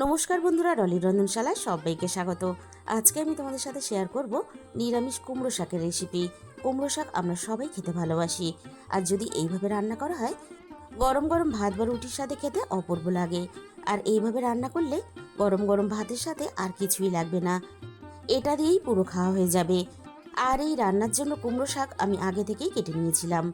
নমস্কার বন্ধুরা, ডলির রন্ধনশালায় সবাইকে স্বাগত। আজকে আমি তোমাদের সাথে শেয়ার করব নিরামিষ কুমড়ো শাকের রেসিপি। কুমড়ো শাক আমরা সবাই খেতে ভালোবাসি, আর যদি এইভাবে রান্না করা হয় গরম গরম ভাত বা রুটির সাথে খেতে অপূর্ব লাগে। আর এইভাবে রান্না করলে গরম গরম ভাতের সাথে আর কিছুই লাগবে না, এটা দিয়েই পুরো খাওয়া হয়ে যাবে। আর এই রান্নার জন্য কুমড়ো শাক আমি আগে থেকেই কেটে নিয়েছিলাম।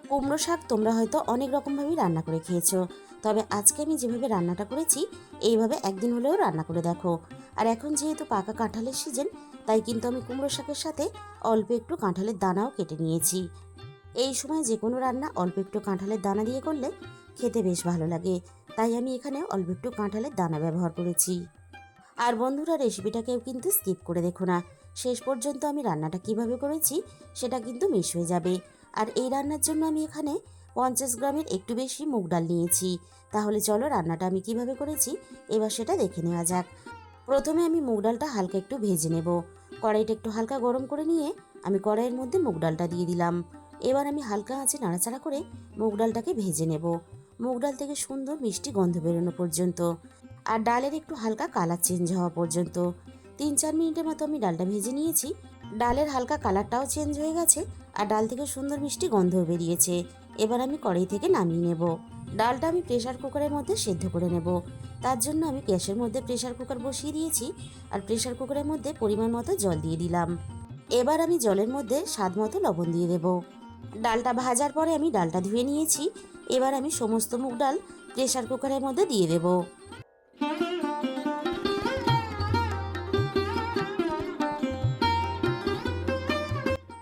কুমড়ো শাক তোমরা হয়তো অনেক রকমভাবেই রান্না করে খেয়েছো, তবে আজকে আমি যেভাবে রান্নাটা করেছি এইভাবে একদিন হলেও রান্না করে দেখো। আর এখন যেহেতু পাকা কাঁঠালের সিজন, তাই কিন্তু আমি কুমড়ো শাকের সাথে অল্প একটু কাঁঠালের দানাও কেটে নিয়েছি। এই সময় যে কোনো রান্না অল্প একটু কাঁঠালের দানা দিয়ে করলে খেতে বেশ ভালো লাগে, তাই আমি এখানে অল্প একটু কাঁঠালের দানা ব্যবহার করেছি। আর বন্ধুরা, রেসিপিটাকেও কিন্তু স্কিপ করে দেখো না, শেষ পর্যন্ত আমি রান্নাটা কিভাবে করেছি সেটা কিন্তু মিস হয়ে যাবে। আর এই রান্নার জন্য আমি এখানে 50 গ্রামের একটু বেশি মুগ ডাল নিয়েছি। তাহলে চলো রান্নাটা আমি কিভাবে করেছি এবার সেটা দেখে নেওয়া যাক। প্রথমে আমি মুগ ডালটা হালকা একটু ভেজে নেব। কড়াইটা একটু হালকা গরম করে নিয়ে আমি কড়াইয়ের মধ্যে মুগ ডালটা দিয়ে দিলাম। এবার আমি হালকা আঁচে নাড়াচাড়া করে মুগ ডালটাকে ভেজে নেব, মুগ ডাল থেকে সুন্দর মিষ্টি গন্ধ বেরোনো পর্যন্ত, আর ডালের একটু হালকা কালার চেঞ্জ হওয়া পর্যন্ত। 3-4 মিনিটের মতো আমি ডালটা ভেজে নিয়েছি। ডালের হালকা কালারটাও চেঞ্জ হয়ে গেছে, আর ডাল থেকে সুন্দর মিষ্টি গন্ধও বেরিয়েছে। এবার আমি কড়াই থেকে নামিয়ে নেব। ডালটা আমি প্রেসার কুকারের মধ্যে সেদ্ধ করে নেব। তার জন্য আমি গ্যাসের মধ্যে প্রেসার কুকার বসিয়ে দিয়েছি, আর প্রেসার কুকারের মধ্যে পরিমাণ মতো জল দিয়ে দিলাম। এবার আমি জলের মধ্যে স্বাদ মতো লবণ দিয়ে দেব। ডালটা ভাজার পরে আমি ডালটা ধুয়ে নিয়েছি। এবার আমি সমস্ত মুগ ডাল প্রেসার কুকারের মধ্যে দিয়ে দেব।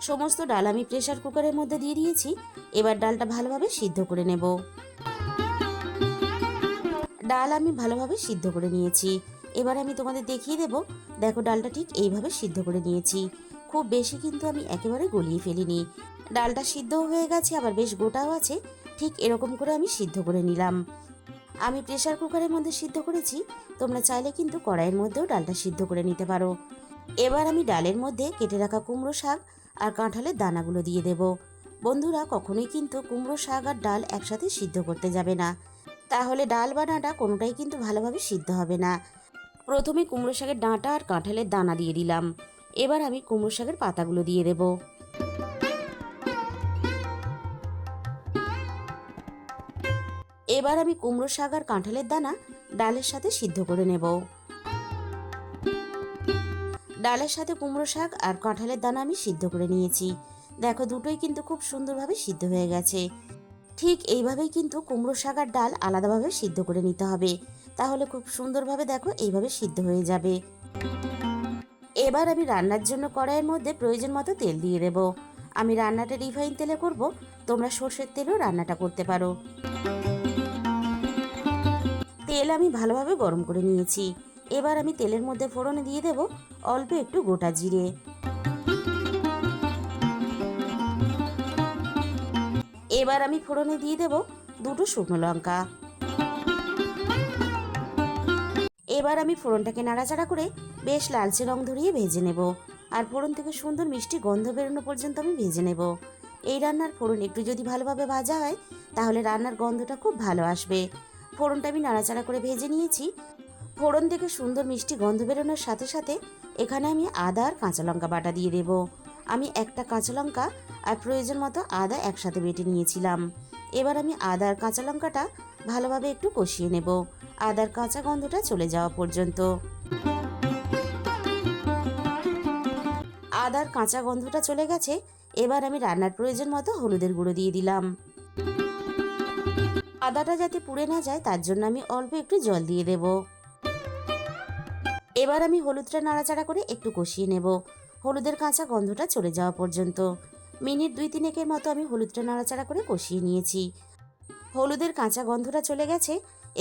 সমস্ত ডাল আমি প্রেসার কুকারের মধ্যে দিয়ে দিয়েছি। এবার ডালটা ভালোভাবে সিদ্ধ করে নেব। ডাল আমি ভালোভাবে সিদ্ধ করে নিয়েছি। এবার আমি তোমাদের দেখিয়ে দেব। দেখো, ডালটা ঠিক এইভাবে সিদ্ধ করে নিয়েছি। খুব বেশি কিন্তু আমি একেবারে গলিয়ে ফেলিনি। ডালটা সিদ্ধও হয়ে গেছে, আবার বেশ গোটাও আছে। ঠিক এরকম করে আমি সিদ্ধ করে নিলাম। আমি প্রেসার কুকারের মধ্যে সিদ্ধ করেছি, তোমরা চাইলে কিন্তু কড়াইয়ের মধ্যেও ডালটা সিদ্ধ করে নিতে পারো। এবার আমি ডালের মধ্যে কেটে রাখা কুমড়ো শাক আর কাঁঠালের দানাগুলো দিয়ে দেব। বন্ধুরা, কখনোই কিন্তু কুমড়ো শাক আর ডাল একসাথে সিদ্ধ করতে যাবে না, তাহলে ডাল বা ডাঁটা কোনোটাই কিন্তু ভালোভাবে সিদ্ধ হবে না। প্রথমে কুমড়ো শাকের ডাঁটা আর কাঁঠালের দানা দিয়ে দিলাম। এবার আমি কুমড়ো শাকের পাতাগুলো দিয়ে দেব। এবার আমি কুমড়ো শাক আর কাঁঠালের দানা ডালের সাথে সিদ্ধ করে নেব। ডালের সাথে কুমড়ো শাক আর কাঁঠালের দানা আমি সিদ্ধ করে নিয়েছি। দেখো, দুটোই কিন্তু খুব সুন্দরভাবে সিদ্ধ হয়ে গেছে। ঠিক এইভাবেই কিন্তু কুমড়ো শাক আর ডাল আলাদাভাবে সিদ্ধ করে নিতে হবে, তাহলে খুব সুন্দরভাবে দেখো এইভাবে সিদ্ধ হয়ে যাবে। এবার আমি রান্নার জন্য কড়াইয়ের মধ্যে প্রয়োজন মতো তেল দিয়ে দেব। আমি রান্নাটা রিফাইন তেলে করব, তোমরা সর্ষের তেলেও রান্নাটা করতে পারো। তেল আমি ভালোভাবে গরম করে নিয়েছি। এবার আমি তেলের মধ্যে ফোড়নে দিয়ে দেব অল্প একটু গোটা জিরে। এবার আমি ফোড়নে দিয়ে দেব দুটো শুকনো লঙ্কা। এবার আমি ফোড়নটাকে নাড়াচাড়া করে বেশ লালচে রং ধরিয়ে ভেজে নেব, আর ফোড়ন থেকে সুন্দর মিষ্টি গন্ধ বেরোনো পর্যন্ত আমি ভেজে নেব। এই রান্নার ফোড়ন একটু যদি ভালোভাবে ভাজা হয় তাহলে রান্নার গন্ধটা খুব ভালো আসবে। ফোড়নটা আমি নাড়াচাড়া করে ভেজে নিয়েছি। ফোড়ন থেকে সুন্দর মিষ্টি গন্ধ বেরোনোর সাথে সাথে এখানে আমি আদা আর কাঁচা লঙ্কা বাটা দিয়ে দেব। আমি একটা কাঁচা লঙ্কা আর প্রয়োজন মতো আদা একসাথে বেটে নিয়েছিলাম। এবার আমি আদা আর কাঁচা লঙ্কাটা ভালোভাবে একটু কষিয়ে নেব, আদার কাঁচা গন্ধটা চলে যাওয়া পর্যন্ত। আদার কাঁচা গন্ধটা চলে গেছে। এবার আমি রান্নার প্রয়োজন মতো হলুদের গুঁড়ো দিয়ে দিলাম। আদাটা যাতে পুড়ে না যায় তার জন্য আমি অল্প একটু জল দিয়ে দেব। এবার আমি হলুদটা নাড়াচাড়া করে একটু কষিয়ে নেব, হলুদের কাঁচা গন্ধটা চলে যাওয়া পর্যন্ত। মিনিট 2-3 মতো আমি হলুদটা নাড়াচাড়া করে কষিয়ে নিয়েছি। হলুদের কাঁচা গন্ধটা চলে গেছে।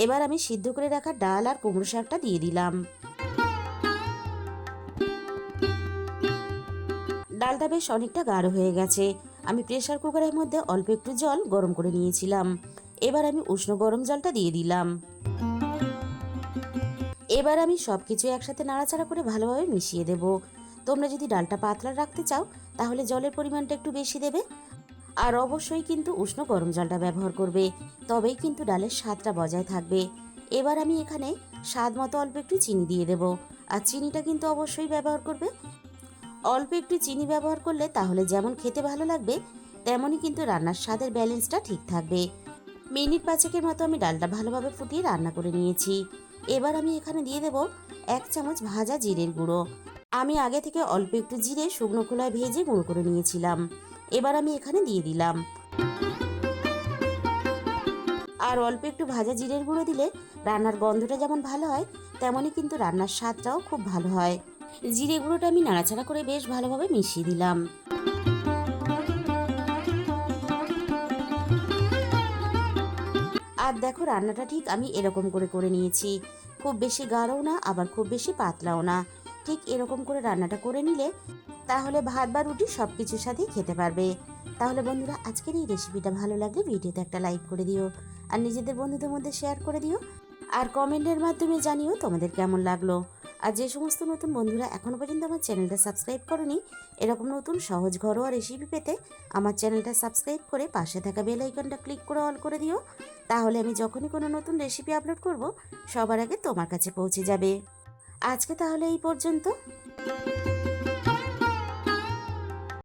এবার আমি সিদ্ধ করে রাখা ডাল আর কুমড়ো শাকটা দিয়ে দিলাম। ডালটা বেশ অনেকটা গাঢ় হয়ে গেছে। আমি প্রেসার কুকারের মধ্যে অল্প একটু জল গরম করে নিয়েছিলাম। এবার আমি উষ্ণ গরম জলটা দিয়ে দিলাম। এবার আমি সবকিছু একসাথে নাড়াচাড়া করে ভালোভাবে মিশিয়ে দেব। তোমরা যদি ডালটা পাতলা রাখতে চাও তাহলে জলের পরিমাণটা একটু বেশি দেবে, আর অবশ্যই কিন্তু উষ্ণ গরম জলটা ব্যবহার করবে, তবেই কিন্তু ডালের স্বাদটা বজায় থাকবে। এবার আমি এখানে স্বাদ মতো অল্প একটু চিনি দিয়ে দেব। আর চিনিটা কিন্তু অবশ্যই ব্যবহার করবে। অল্প একটু চিনি ব্যবহার করলে তাহলে যেমন খেতে ভালো লাগবে, তেমনই কিন্তু রান্নার স্বাদের ব্যালেন্সটা ঠিক থাকবে। মিনিট 5-এর মতো আমি ডালটা ভালোভাবে ফুটিয়ে রান্না করে নিয়েছি। এবার আমি এখানে দিয়ে দেব 1 চামচ ভাজা জিরের গুঁড়ো। আমি আগে থেকে অল্প একটু জিরে শুকনো খোলায় ভেজে গুঁড়ো করে নিয়েছিলাম। এবার আমি এখানে দিয়ে দিলাম। আর অল্প একটু ভাজা জিরের গুঁড়ো দিলে রান্নার গন্ধটা যেমন ভালো হয়, তেমনই কিন্তু রান্নার স্বাদটাও খুব ভালো হয়। জিরে গুঁড়োটা আমি নাড়াচাড়া করে বেশ ভালোভাবে মিশিয়ে দিলাম। আর দেখো, রান্নাটা ঠিক আমি এরকম করে করে নিয়েছি। খুব বেশি গাঢ়ও না, আবার খুব বেশি পাতলাও না। ঠিক এরকম করে রান্নাটা করে নিলে তাহলে ভাত বা রুটি সব কিছুর সাথেই খেতে পারবে। তাহলে বন্ধুরা, আজকের এই রেসিপিটা ভালো লাগলে ভিডিওতে একটা লাইক করে দিও, আর নিজেদের বন্ধুদের মধ্যে শেয়ার করে দিও। আর কমেন্টের মাধ্যমে জানিও তোমাদের কেমন লাগলো। আর যে সমস্ত নতুন বন্ধুরা এখনও পর্যন্ত আমার চ্যানেলটা সাবস্ক্রাইব করনি, এরকম নতুন সহজ ঘরোয়া রেসিপি পেতে আমার চ্যানেলটা সাবস্ক্রাইব করে পাশে থাকা বেল আইকনটা ক্লিক করে অল করে দিও। তাহলে আমি যখনই কোনো নতুন রেসিপি আপলোড করব, সবার আগে তোমার কাছে পৌঁছে যাবে। আজকে তাহলে এই পর্যন্ত।